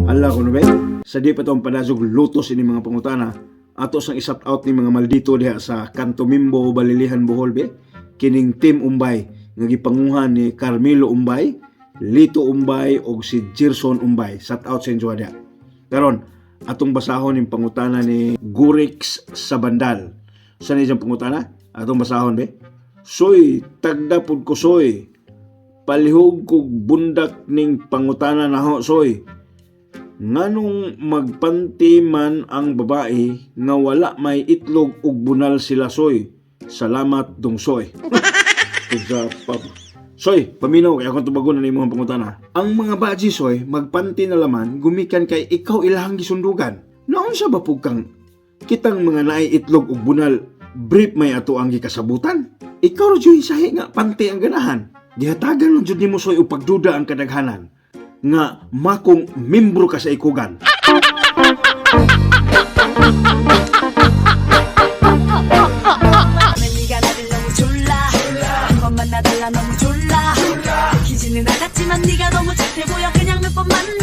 Allah ko no ba? Sa di pa itong padasog lutos ini mga pangutana. Ato sang isat out ni mga maldito diha sa Kanto Mimbo, Balilihan, Bohol be. Kining Team Umbay nga gipanguhan ni Carmelo Umbay, Lito Umbay og si Gerson Umbay. Shout out sa inyo diha. Karon atong basahon yung pangutana ni Gurix sa Bandal. Saan yung pangutana? Atong basahon be. Soy, tagda pud ko soy. Palihog kog bundak ning pangutana na ho soy. Nganong magpanti man ang babae nga wala may itlog ug bunal sila soy. Salamat dong soy. Soy, paminaw kay akong tubagon na imong pangutana. Ang mga baji soy magpanti na laman gumikan kay ikaw ilahang gisundugan. Naon sa bapog kang kitang mga naay itlog ug bunal brief may ato ang gikasabutan. Ikaw ra jud sahi nga panti ang ganahan. Gihatagan lang jud nimo soy og pagduda ang kadaghanan nga makong membro ka sa ikugan. 너무 졸라 기지는 알았지만 네가 너무 착해 보여 그냥 몇 번만